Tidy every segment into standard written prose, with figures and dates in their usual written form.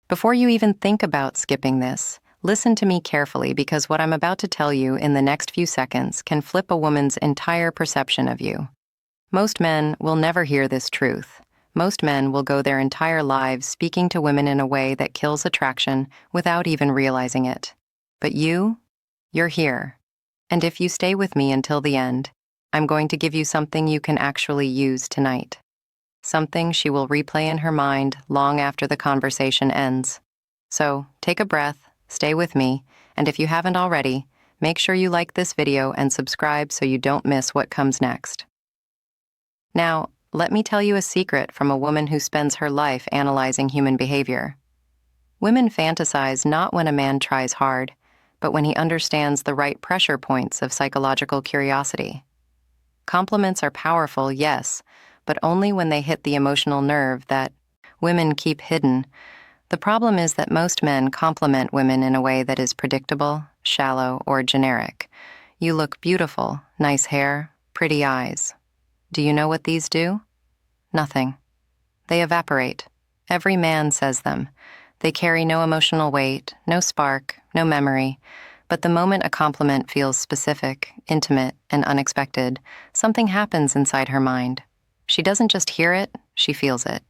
Before you even think about skipping this, listen to me carefully because what I'm about to tell you in the next few seconds can flip a woman's entire perception of you. Most men will never hear this truth. Most men will go their entire lives speaking to women in a way that kills attraction without even realizing it. But you're here. And if you stay with me until the end, I'm going to give you something you can actually use tonight. Something she will replay in her mind long after the conversation ends. So, take a breath, stay with me, and if you haven't already, make sure you like this video and subscribe so you don't miss what comes next. Now, let me tell you a secret from a woman who spends her life analyzing human behavior. Women fantasize not when a man tries hard, but when he understands the right pressure points of psychological curiosity. Compliments are powerful, yes, but only when they hit the emotional nerve that women keep hidden. The problem is that most men compliment women in a way that is predictable, shallow, or generic. You look beautiful, nice hair, pretty eyes. Do you know what these do? Nothing. They evaporate. Every man says them. They carry no emotional weight, no spark, no memory. But the moment a compliment feels specific, intimate, and unexpected, something happens inside her mind. She doesn't just hear it, she feels it.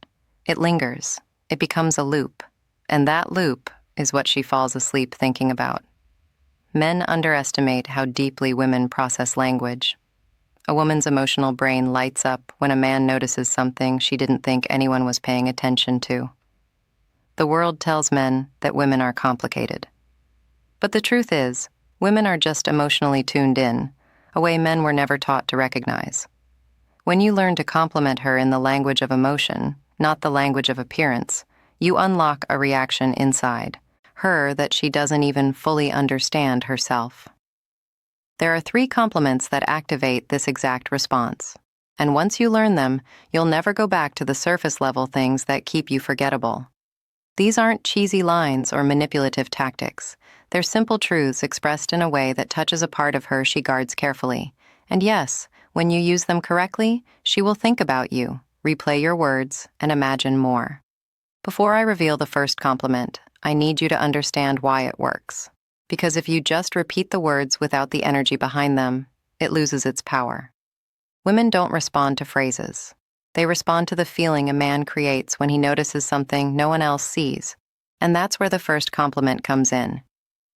It lingers. It becomes a loop. And that loop is what she falls asleep thinking about. Men underestimate how deeply women process language. A woman's emotional brain lights up when a man notices something she didn't think anyone was paying attention to. The world tells men that women are complicated. But the truth is, women are just emotionally tuned in, a way men were never taught to recognize. When you learn to compliment her in the language of emotion, not the language of appearance, you unlock a reaction inside her that she doesn't even fully understand herself. There are 3 compliments that activate this exact response. And once you learn them, you'll never go back to the surface-level things that keep you forgettable. These aren't cheesy lines or manipulative tactics. They're simple truths expressed in a way that touches a part of her she guards carefully. And yes, when you use them correctly, she will think about you, replay your words, and imagine more. Before I reveal the first compliment, I need you to understand why it works. Because if you just repeat the words without the energy behind them, it loses its power. Women don't respond to phrases. They respond to the feeling a man creates when he notices something no one else sees. And that's where the first compliment comes in.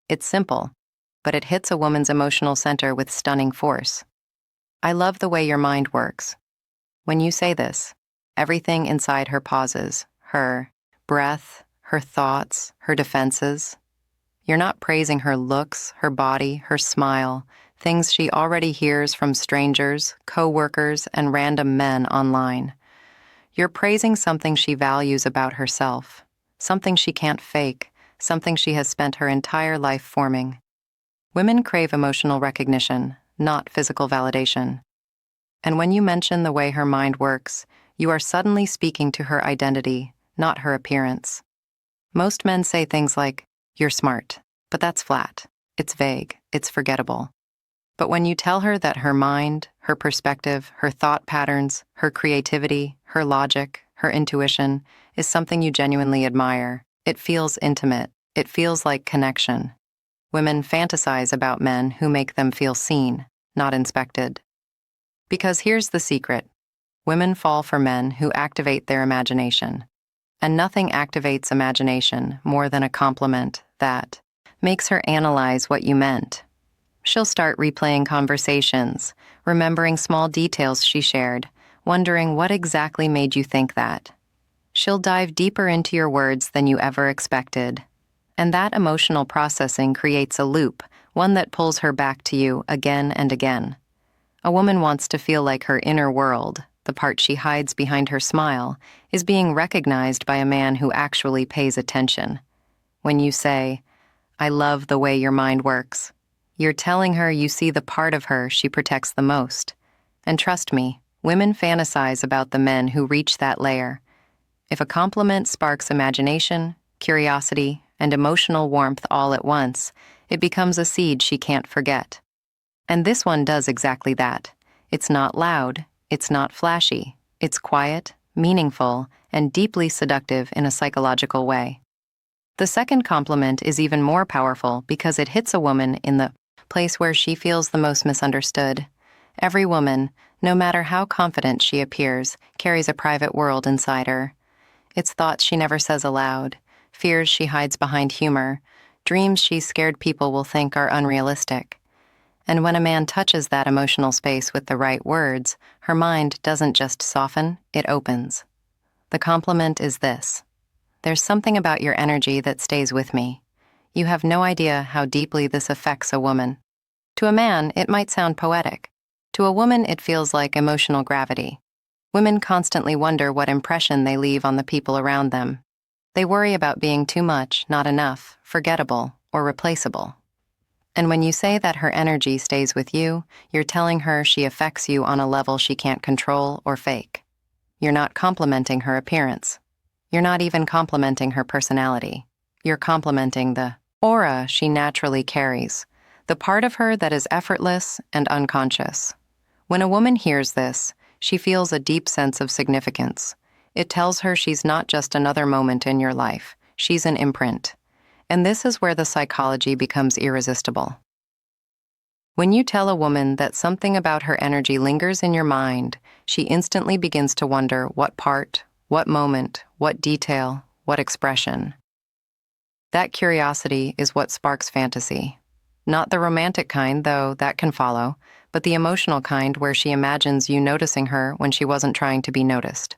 It's simple, but it hits a woman's emotional center with stunning force. I love the way your mind works. When you say this, everything inside her pauses, her breath, her thoughts, her defenses. You're not praising her looks, her body, her smile, things she already hears from strangers, co-workers, and random men online. You're praising something she values about herself, something she can't fake, something she has spent her entire life forming. Women crave emotional recognition, not physical validation. And when you mention the way her mind works, you are suddenly speaking to her identity, not her appearance. Most men say things like, "You're smart," but that's flat. It's vague. It's forgettable. But when you tell her that her mind, her perspective, her thought patterns, her creativity, her logic, her intuition is something you genuinely admire, it feels intimate. It feels like connection. Women fantasize about men who make them feel seen, not inspected. Because here's the secret. Women fall for men who activate their imagination. And nothing activates imagination more than a compliment that makes her analyze what you meant. She'll start replaying conversations, remembering small details she shared, wondering what exactly made you think that. She'll dive deeper into your words than you ever expected. And that emotional processing creates a loop, one that pulls her back to you again and again. A woman wants to feel like her inner world, the part she hides behind her smile, is being recognized by a man who actually pays attention. When you say, "I love the way your mind works," you're telling her you see the part of her she protects the most. And trust me, women fantasize about the men who reach that layer. If a compliment sparks imagination, curiosity, and emotional warmth all at once, it becomes a seed she can't forget. And this one does exactly that. It's not loud, it's not flashy, it's quiet, meaningful, and deeply seductive in a psychological way. The second compliment is even more powerful because it hits a woman in the place where she feels the most misunderstood. Every woman, no matter how confident she appears, carries a private world inside her. It's thoughts she never says aloud, fears she hides behind humor, dreams she's scared people will think are unrealistic. And when a man touches that emotional space with the right words, her mind doesn't just soften, it opens. The compliment is this: there's something about your energy that stays with me. You have no idea how deeply this affects a woman. To a man, it might sound poetic. To a woman, it feels like emotional gravity. Women constantly wonder what impression they leave on the people around them. They worry about being too much, not enough, forgettable, or replaceable. And when you say that her energy stays with you, you're telling her she affects you on a level she can't control or fake. You're not complimenting her appearance. You're not even complimenting her personality. You're complimenting the aura she naturally carries, the part of her that is effortless and unconscious. When a woman hears this, she feels a deep sense of significance. It tells her she's not just another moment in your life, she's an imprint. And this is where the psychology becomes irresistible. When you tell a woman that something about her energy lingers in your mind, she instantly begins to wonder what part, what moment, what detail, what expression. That curiosity is what sparks fantasy. Not the romantic kind, though that can follow, but the emotional kind where she imagines you noticing her when she wasn't trying to be noticed.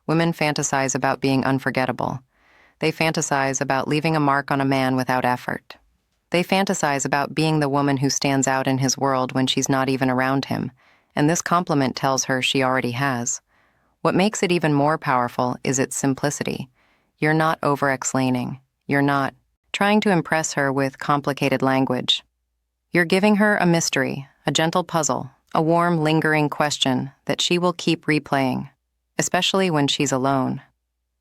Women fantasize about being unforgettable. They fantasize about leaving a mark on a man without effort. They fantasize about being the woman who stands out in his world when she's not even around him, and this compliment tells her she already has. What makes it even more powerful is its simplicity. You're not over-explaining. You're not trying to impress her with complicated language. You're giving her a mystery, a gentle puzzle, a warm, lingering question that she will keep replaying, especially when she's alone.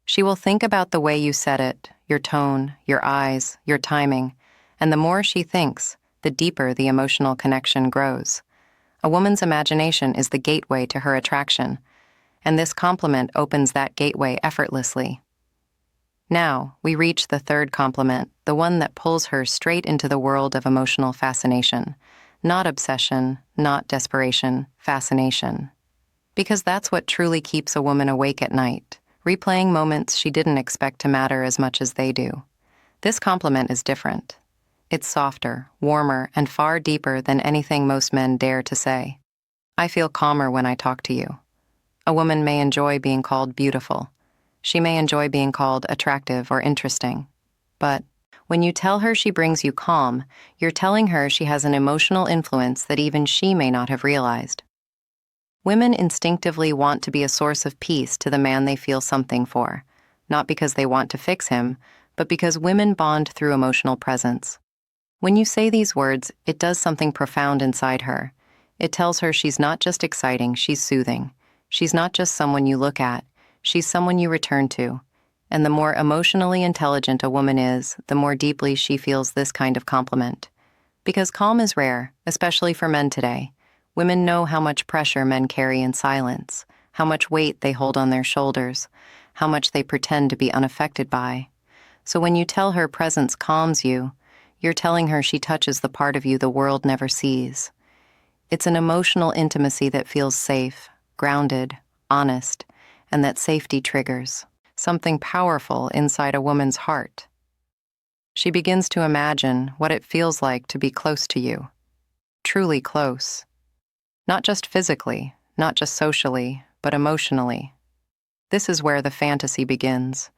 She will think about the way you said it, your tone, your eyes, your timing, and the more she thinks, the deeper the emotional connection grows. A woman's imagination is the gateway to her attraction, and this compliment opens that gateway effortlessly. Now, we reach the third compliment, the one that pulls her straight into the world of emotional fascination. Not obsession, not desperation, fascination. Because that's what truly keeps a woman awake at night, replaying moments she didn't expect to matter as much as they do. This compliment is different. It's softer, warmer, and far deeper than anything most men dare to say. I feel calmer when I talk to you. A woman may enjoy being called beautiful. She may enjoy being called attractive or interesting. But when you tell her she brings you calm, you're telling her she has an emotional influence that even she may not have realized. Women instinctively want to be a source of peace to the man they feel something for, not because they want to fix him, but because women bond through emotional presence. When you say these words, it does something profound inside her. It tells her she's not just exciting, she's soothing. She's not just someone you look at, she's someone you return to. And the more emotionally intelligent a woman is, the more deeply she feels this kind of compliment. Because calm is rare, especially for men today. Women know how much pressure men carry in silence, how much weight they hold on their shoulders, how much they pretend to be unaffected by. So when you tell her presence calms you, you're telling her she touches the part of you the world never sees. It's an emotional intimacy that feels safe, grounded, honest, and that safety triggers something powerful inside a woman's heart. She begins to imagine what it feels like to be close to you, truly close. Not just physically, not just socially, but emotionally. This is where the fantasy begins.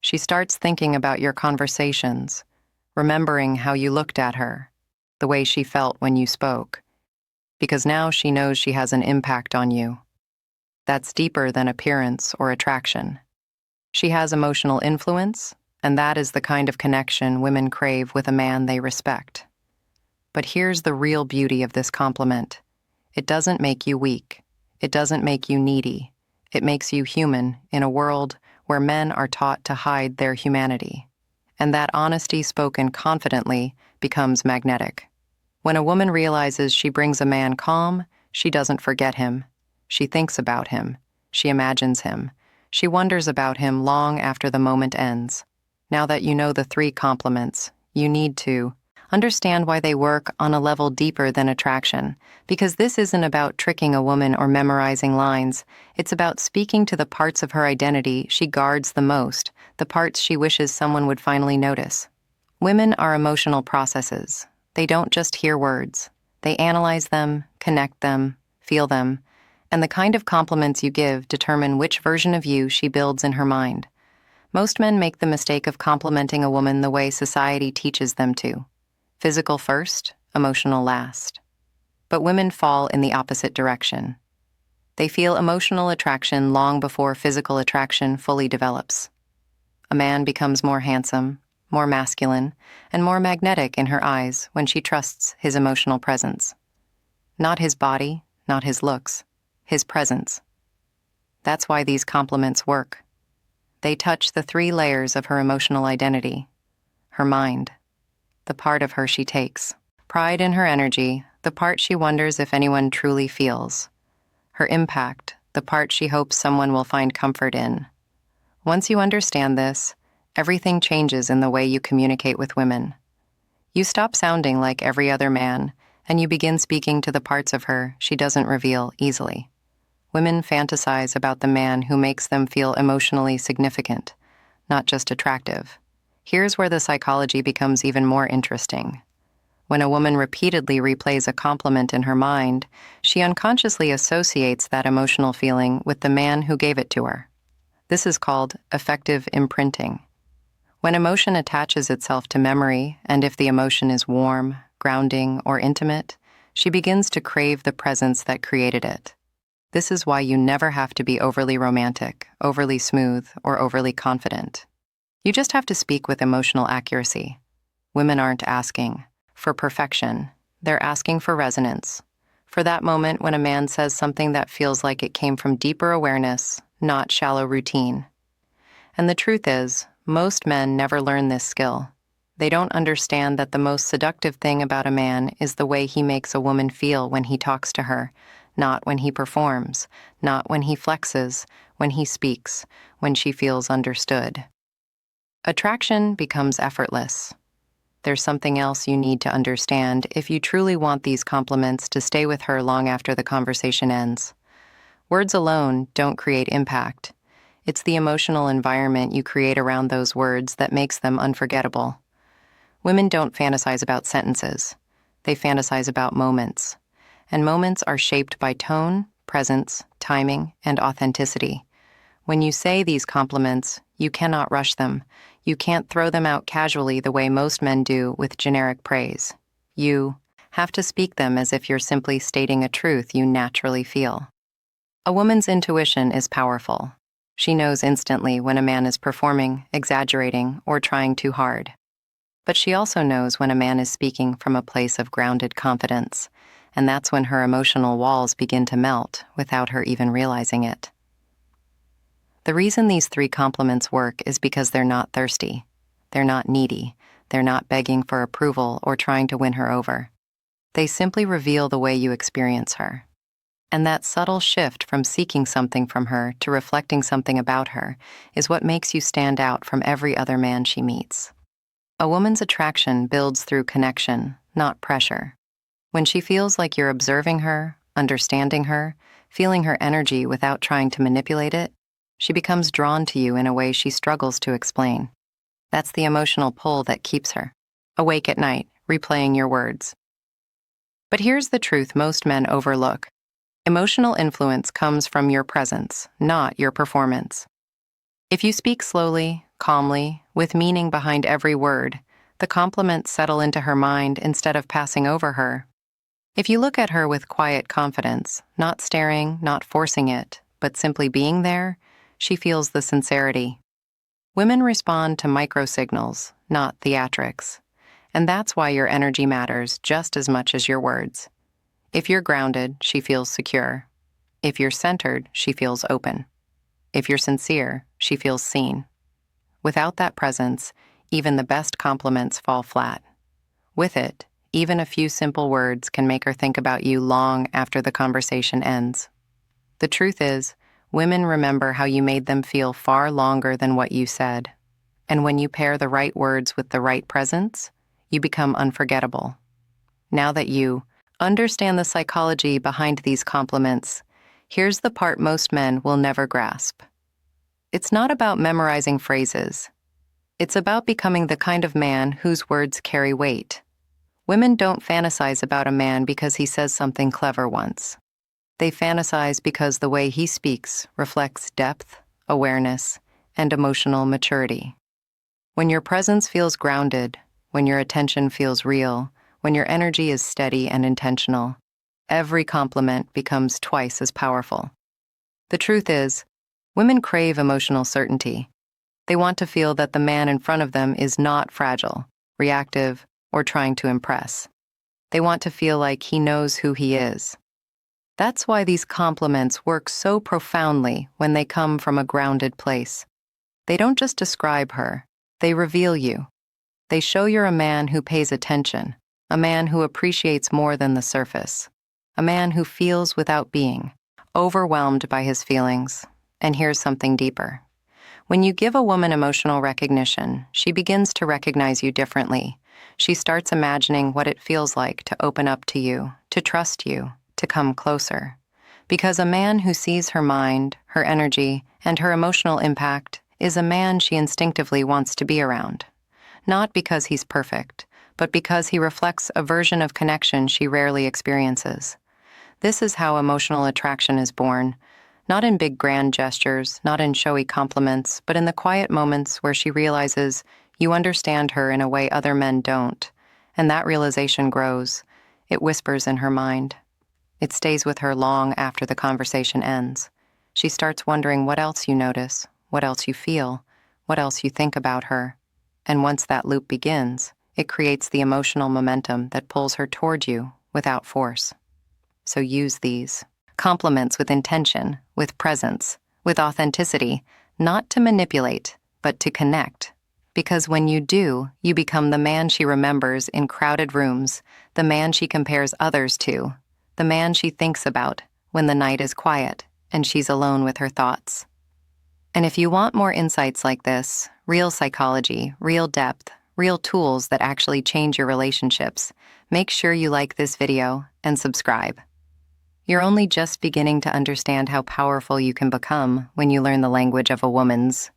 She starts thinking about your conversations, remembering how you looked at her, the way she felt when you spoke, because now she knows she has an impact on you. That's deeper than appearance or attraction. She has emotional influence, and that is the kind of connection women crave with a man they respect. But here's the real beauty of this compliment. It doesn't make you weak. It doesn't make you needy. It makes you human in a world where men are taught to hide their humanity. And that honesty spoken confidently becomes magnetic. When a woman realizes she brings a man calm, she doesn't forget him. She thinks about him. She imagines him. She wonders about him long after the moment ends. Now that you know the 3 compliments, you need to understand why they work on a level deeper than attraction, because this isn't about tricking a woman or memorizing lines. It's about speaking to the parts of her identity she guards the most, the parts she wishes someone would finally notice. Women are emotional processes. They don't just hear words. They analyze them, connect them, feel them, and the kind of compliments you give determine which version of you she builds in her mind. Most men make the mistake of complimenting a woman the way society teaches them to. Physical first, emotional last. But women fall in the opposite direction. They feel emotional attraction long before physical attraction fully develops. A man becomes more handsome, more masculine, and more magnetic in her eyes when she trusts his emotional presence. Not his body, not his looks, his presence. That's why these compliments work. They touch the 3 layers of her emotional identity: her mind, the part of her she takes; pride in her energy, the part she wonders if anyone truly feels; her impact, the part she hopes someone will find comfort in. Once you understand this, everything changes in the way you communicate with women. You stop sounding like every other man, and you begin speaking to the parts of her she doesn't reveal easily. Women fantasize about the man who makes them feel emotionally significant, not just attractive. Here's where the psychology becomes even more interesting. When a woman repeatedly replays a compliment in her mind, she unconsciously associates that emotional feeling with the man who gave it to her. This is called affective imprinting. When emotion attaches itself to memory, and if the emotion is warm, grounding, or intimate, she begins to crave the presence that created it. This is why you never have to be overly romantic, overly smooth, or overly confident. You just have to speak with emotional accuracy. Women aren't asking for perfection. They're asking for resonance, for that moment when a man says something that feels like it came from deeper awareness, not shallow routine. And the truth is, most men never learn this skill. They don't understand that the most seductive thing about a man is the way he makes a woman feel when he talks to her, not when he performs, not when he flexes, when he speaks, when she feels understood. Attraction becomes effortless. There's something else you need to understand if you truly want these compliments to stay with her long after the conversation ends. Words alone don't create impact. It's the emotional environment you create around those words that makes them unforgettable. Women don't fantasize about sentences. They fantasize about moments. And moments are shaped by tone, presence, timing, and authenticity. When you say these compliments, you cannot rush them. You can't throw them out casually the way most men do with generic praise. You have to speak them as if you're simply stating a truth you naturally feel. A woman's intuition is powerful. She knows instantly when a man is performing, exaggerating, or trying too hard. But she also knows when a man is speaking from a place of grounded confidence, and that's when her emotional walls begin to melt without her even realizing it. The reason these 3 compliments work is because they're not thirsty. They're not needy. They're not begging for approval or trying to win her over. They simply reveal the way you experience her. And that subtle shift from seeking something from her to reflecting something about her is what makes you stand out from every other man she meets. A woman's attraction builds through connection, not pressure. When she feels like you're observing her, understanding her, feeling her energy without trying to manipulate it, she becomes drawn to you in a way she struggles to explain. That's the emotional pull that keeps her awake at night, replaying your words. But here's the truth most men overlook. Emotional influence comes from your presence, not your performance. If you speak slowly, calmly, with meaning behind every word, the compliments settle into her mind instead of passing over her. If you look at her with quiet confidence, not staring, not forcing it, but simply being there, she feels the sincerity. Women respond to microsignals, not theatrics. And that's why your energy matters just as much as your words. If you're grounded, she feels secure. If you're centered, she feels open. If you're sincere, she feels seen. Without that presence, even the best compliments fall flat. With it, even a few simple words can make her think about you long after the conversation ends. The truth is, women remember how you made them feel far longer than what you said. And when you pair the right words with the right presence, you become unforgettable. Now that you understand the psychology behind these compliments, here's the part most men will never grasp. It's not about memorizing phrases. It's about becoming the kind of man whose words carry weight. Women don't fantasize about a man because he says something clever once. They fantasize because the way he speaks reflects depth, awareness, and emotional maturity. When your presence feels grounded, when your attention feels real, when your energy is steady and intentional, every compliment becomes twice as powerful. The truth is, women crave emotional certainty. They want to feel that the man in front of them is not fragile, reactive, or trying to impress. They want to feel like he knows who he is. That's why these compliments work so profoundly when they come from a grounded place. They don't just describe her, they reveal you. They show you're a man who pays attention, a man who appreciates more than the surface, a man who feels without being, overwhelmed by his feelings. And here's something deeper. When you give a woman emotional recognition, she begins to recognize you differently. She starts imagining what it feels like to open up to you, to trust you, to come closer. Because a man who sees her mind, her energy, and her emotional impact is a man she instinctively wants to be around. Not because he's perfect, but because he reflects a version of connection she rarely experiences. This is how emotional attraction is born. Not in big grand gestures, not in showy compliments, but in the quiet moments where she realizes you understand her in a way other men don't. And that realization grows. It whispers in her mind. It stays with her long after the conversation ends. She starts wondering what else you notice, what else you feel, what else you think about her. And once that loop begins, it creates the emotional momentum that pulls her toward you without force. So use these compliments with intention, with presence, with authenticity, not to manipulate, but to connect. Because when you do, you become the man she remembers in crowded rooms, the man she compares others to, the man she thinks about when the night is quiet and she's alone with her thoughts. And if you want more insights like this, real psychology, real depth, real tools that actually change your relationships, make sure you like this video and subscribe. You're only just beginning to understand how powerful you can become when you learn the language of a woman's